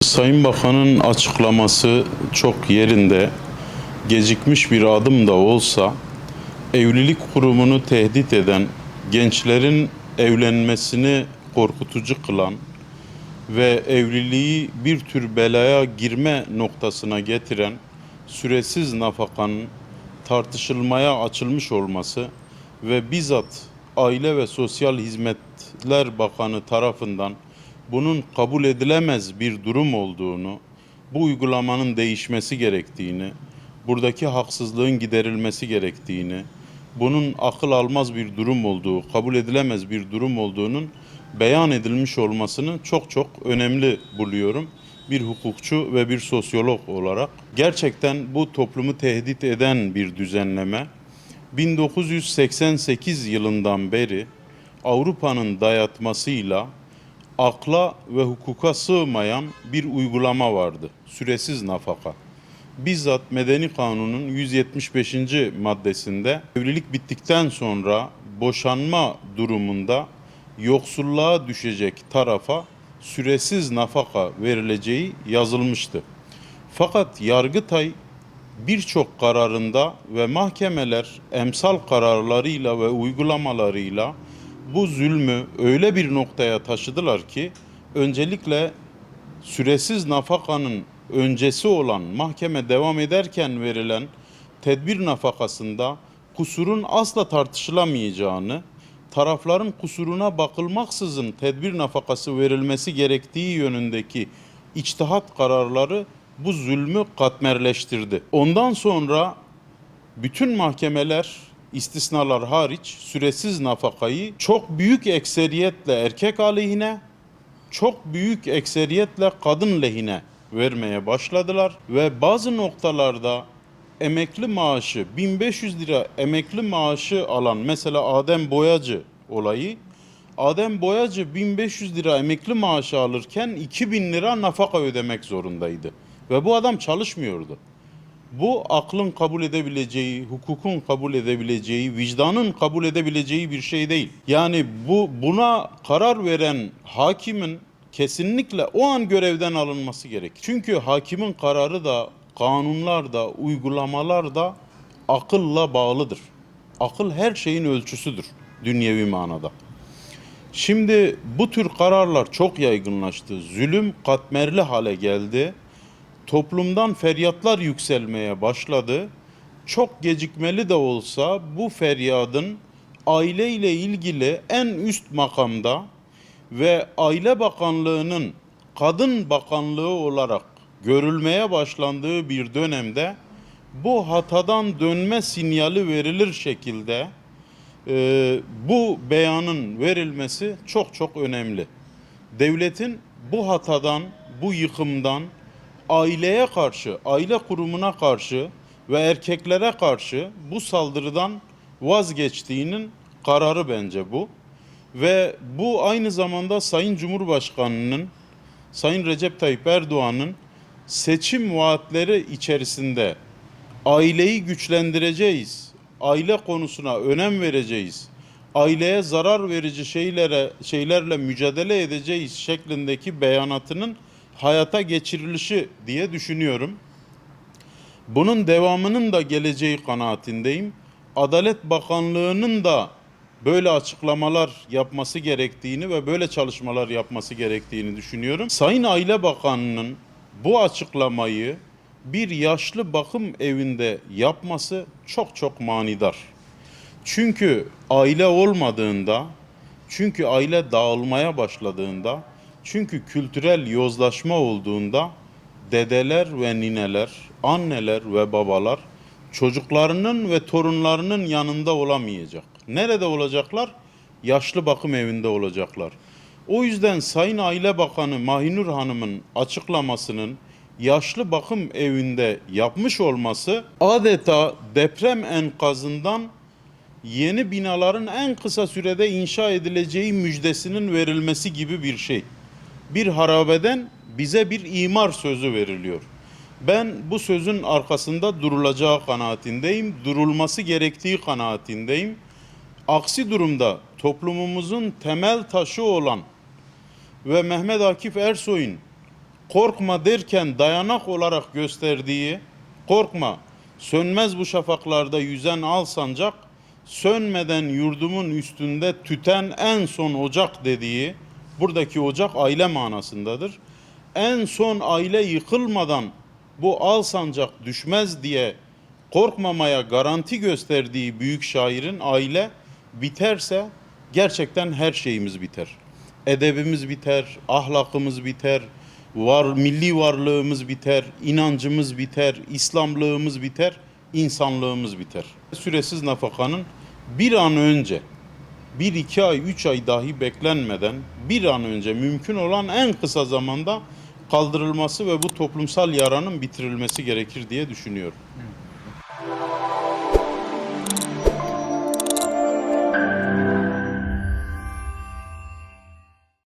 Sayın Bakan'ın açıklaması çok yerinde. Gecikmiş bir adım da olsa evlilik kurumunu tehdit eden, gençlerin evlenmesini korkutucu kılan ve evliliği bir tür belaya girme noktasına getiren süresiz nafakanın tartışılmaya açılmış olması ve bizzat Aile ve Sosyal Hizmetler Bakanı tarafından bunun kabul edilemez bir durum olduğunu, bu uygulamanın değişmesi gerektiğini, buradaki haksızlığın giderilmesi gerektiğini, bunun akıl almaz bir durum olduğu, kabul edilemez bir durum olduğunun beyan edilmiş olmasını çok çok önemli buluyorum. Bir hukukçu ve bir sosyolog olarak gerçekten bu toplumu tehdit eden bir düzenleme. 1988 yılından beri Avrupa'nın dayatmasıyla akla ve hukuka sığmayan bir uygulama vardı. Süresiz nafaka. Bizzat Medeni Kanun'un 175. maddesinde evlilik bittikten sonra boşanma durumunda yoksulluğa düşecek tarafa süresiz nafaka verileceği yazılmıştı. Fakat Yargıtay birçok kararında ve mahkemeler emsal kararlarıyla ve uygulamalarıyla bu zulmü öyle bir noktaya taşıdılar ki öncelikle süresiz nafakanın öncesi olan mahkeme devam ederken verilen tedbir nafakasında kusurun asla tartışılamayacağını, tarafların kusuruna bakılmaksızın tedbir nafakası verilmesi gerektiği yönündeki içtihat kararları bu zulmü katmerleştirdi. Ondan sonra bütün mahkemeler istisnalar hariç süresiz nafakayı çok büyük ekseriyetle erkek aleyhine, çok büyük ekseriyetle kadın lehine vermeye başladılar ve bazı noktalarda emekli maaşı 1500 lira emekli maaşı alan mesela Adem Boyacı olayı, Adem Boyacı 1500 lira emekli maaşı alırken 2000 lira nafaka ödemek zorundaydı ve bu adam çalışmıyordu. Bu aklın kabul edebileceği, hukukun kabul edebileceği, vicdanın kabul edebileceği bir şey değil. Yani buna karar veren hakimin kesinlikle o an görevden alınması gerek. Çünkü hakimin kararı da, kanunlar da, uygulamalar da akılla bağlıdır. Akıl her şeyin ölçüsüdür dünyevi manada. Şimdi bu tür kararlar çok yaygınlaştı. Zulüm katmerli hale geldi. Toplumdan feryatlar yükselmeye başladı. Çok gecikmeli de olsa bu feryadın aile ile ilgili en üst makamda ve Aile Bakanlığı'nın Kadın Bakanlığı olarak görülmeye başlandığı bir dönemde bu hatadan dönme sinyali verilir şekilde bu beyanın verilmesi çok çok önemli. Devletin bu hatadan, bu yıkımdan aileye karşı, aile kurumuna karşı ve erkeklere karşı bu saldırıdan vazgeçtiğinin kararı bence bu. Ve bu aynı zamanda Sayın Cumhurbaşkanı'nın, Sayın Recep Tayyip Erdoğan'ın seçim vaatleri içerisinde aileyi güçlendireceğiz, aile konusuna önem vereceğiz, aileye zarar verici şeylerle mücadele edeceğiz şeklindeki beyanatının hayata geçirilişi diye düşünüyorum. Bunun devamının da geleceği kanaatindeyim. Adalet Bakanlığı'nın da böyle açıklamalar yapması gerektiğini ve böyle çalışmalar yapması gerektiğini düşünüyorum. Sayın Aile Bakanı'nın bu açıklamayı bir yaşlı bakım evinde yapması çok çok manidar. Çünkü aile olmadığında, çünkü aile dağılmaya başladığında, çünkü kültürel yozlaşma olduğunda dedeler ve nineler, anneler ve babalar çocuklarının ve torunlarının yanında olamayacak. Nerede olacaklar? Yaşlı bakım evinde olacaklar. O yüzden Sayın Aile Bakanı Mahinur Hanım'ın açıklamasının yaşlı bakım evinde yapmış olması adeta deprem enkazından yeni binaların en kısa sürede inşa edileceği müjdesinin verilmesi gibi bir şey. Bir harabeden bize bir imar sözü veriliyor. Ben bu sözün arkasında durulacağı kanaatindeyim, durulması gerektiği kanaatindeyim. Aksi durumda toplumumuzun temel taşı olan ve Mehmet Akif Ersoy'un korkma derken dayanak olarak gösterdiği, korkma, sönmez bu şafaklarda yüzen al sancak, sönmeden yurdumun üstünde tüten en son ocak dediği, buradaki ocak aile manasındadır. En son aile yıkılmadan bu al sancak düşmez diye korkmamaya garanti gösterdiği büyük şairin aile biterse gerçekten her şeyimiz biter. Edebimiz biter, ahlakımız biter, milli varlığımız biter, inancımız biter, İslamlığımız biter, insanlığımız biter. Süresiz nafakanın bir an önce, bir iki ay, 3 ay dahi beklenmeden bir an önce mümkün olan en kısa zamanda kaldırılması ve bu toplumsal yaranın bitirilmesi gerekir diye düşünüyorum.